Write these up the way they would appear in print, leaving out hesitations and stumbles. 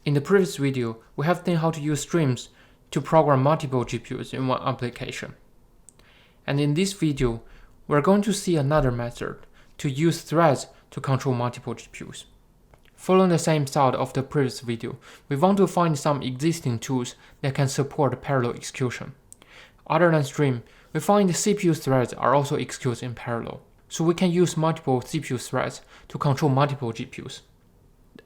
In the previous video, we have seen how to use streams to program multiple GPUs in one application. And in this video, we're going to see another method to use threads to control multiple GPUs. Following the same style of the previous video, we want to find some existing tools that can support parallel execution. Other than stream, we find the CPU threads are also executed in parallel, so we can use multiple CPU threads to control multiple GPUs.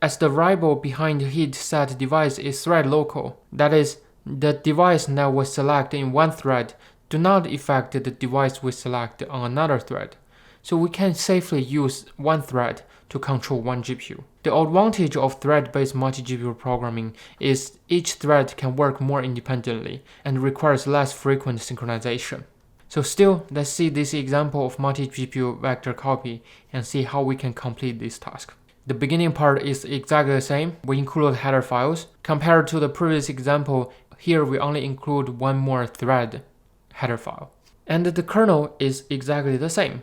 As the variable behind the heat set device is thread local, that is, the device that we select in one thread do not affect the device we select on another thread, so we can safely use one thread to control one GPU. The advantage of thread-based multi-GPU programming is each thread can work more independently and requires less frequent synchronization. So still, let's see this example of multi-GPU vector copy and see how we can complete this task. The beginning part is exactly the same. We include header files. Compared to the previous example, here we only include one more thread header file. And the kernel is exactly the same.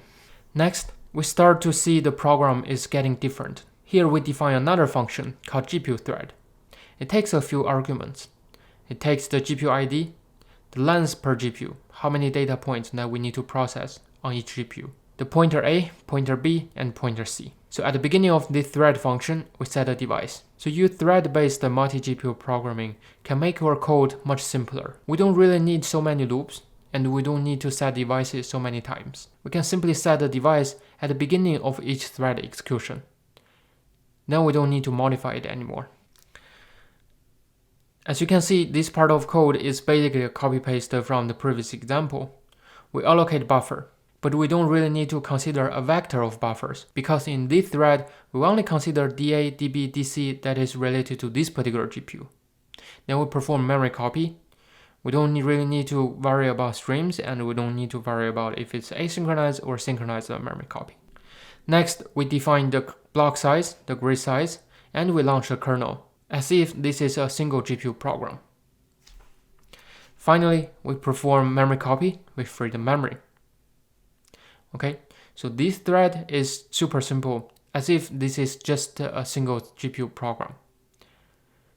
Next, we start to see the program is getting different. Here we define another function called GPU thread. It takes a few arguments. It takes the GPU ID, the length per GPU, how many data points that we need to process on each GPU, the pointer A, pointer B, and pointer C. So at the beginning of this thread function, we set a device. So use thread-based multi-GPU programming can make our code much simpler. We don't really need so many loops, and we don't need to set devices so many times. We can simply set the device at the beginning of each thread execution. Now we don't need to modify it anymore. As you can see, this part of code is basically a copy-paste from the previous example. We allocate buffer, but we don't really need to consider a vector of buffers, because in this thread, we only consider DA, DB, DC that is related to this particular GPU. Then we perform memory copy. We don't really need to worry about streams, and we don't need to worry about if it's asynchronous or synchronized memory copy. Next, we define the block size, the grid size, and we launch the kernel, as if this is a single GPU program. Finally, we perform memory copy, we free the memory. Okay, so this thread is super simple, as if this is just a single GPU program.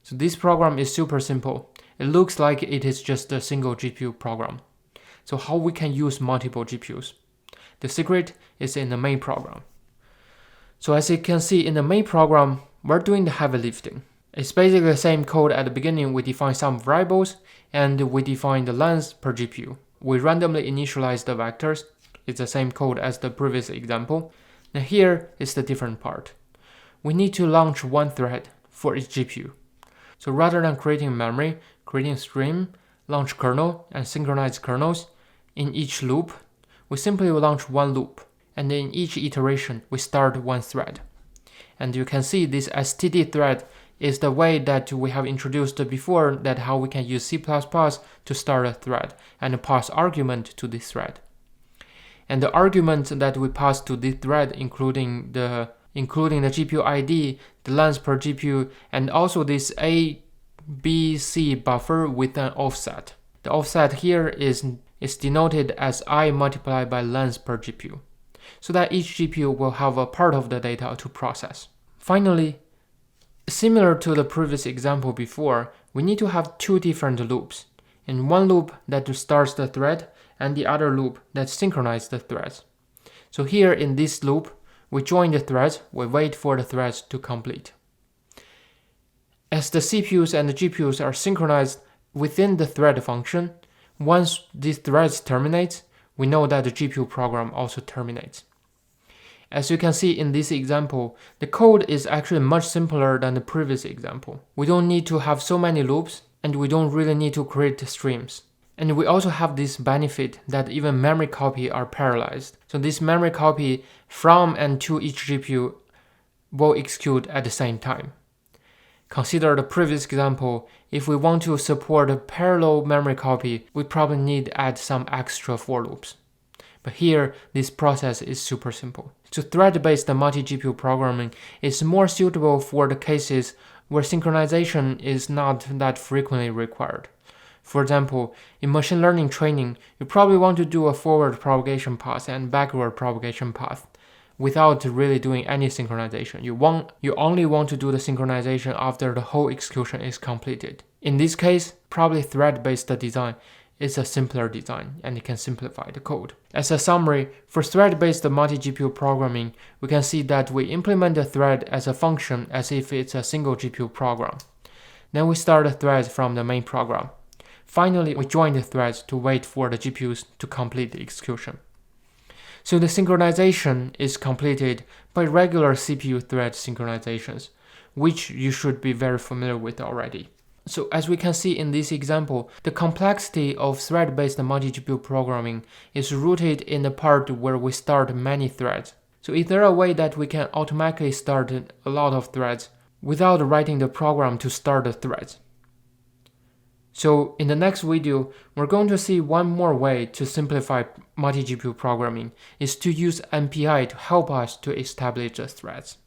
So this program is super simple. It looks like it is just a single GPU program. So how we can use multiple GPUs? The secret is in the main program. So as you can see in the main program, we're doing the heavy lifting. It's basically the same code at the beginning. We define some variables and we define the length per GPU. We randomly initialize the vectors. It's the same code as the previous example. Now here is the different part. We need to launch one thread for each GPU. So rather than creating memory, creating stream, launch kernel, and synchronize kernels in each loop, we simply launch one loop. And in each iteration, we start one thread. And you can see this std thread is the way that we have introduced before, that how we can use C++ to start a thread and pass argument to this thread. And the arguments that we pass to this thread including the GPU ID, the length per GPU, and also this A, B, C buffer with an offset. The offset here is denoted as I multiplied by length per GPU, so that each GPU will have a part of the data to process. Finally, similar to the previous example before, we need to have two different loops. In one loop that starts the thread, and the other loop that synchronizes the threads. So here in this loop, we join the threads, we wait for the threads to complete. As the CPUs and the GPUs are synchronized within the thread function, once these threads terminate, we know that the GPU program also terminates. As you can see in this example, the code is actually much simpler than the previous example. We don't need to have so many loops, and we don't really need to create streams. And we also have this benefit that even memory copy are parallelized. So this memory copy from and to each GPU will execute at the same time. Consider the previous example. If we want to support a parallel memory copy, we probably need to add some extra for loops. But here, this process is super simple. So thread-based multi-GPU programming is more suitable for the cases where synchronization is not that frequently required. For example, in machine learning training, you probably want to do a forward propagation path and backward propagation path without really doing any synchronization. You only want to do the synchronization after the whole execution is completed. In this case, probably thread-based design is a simpler design and it can simplify the code. As a summary, for thread-based multi-GPU programming, we can see that we implement the thread as a function as if it's a single GPU program. Then we start the threads from the main program. Finally, we join the threads to wait for the GPUs to complete the execution. So the synchronization is completed by regular CPU thread synchronizations, which you should be very familiar with already. So as we can see in this example, the complexity of thread-based multi-GPU programming is rooted in the part where we start many threads. So is there a way that we can automatically start a lot of threads without writing the program to start the threads? So in the next video, we're going to see one more way to simplify multi-GPU programming is to use MPI to help us to establish the threads.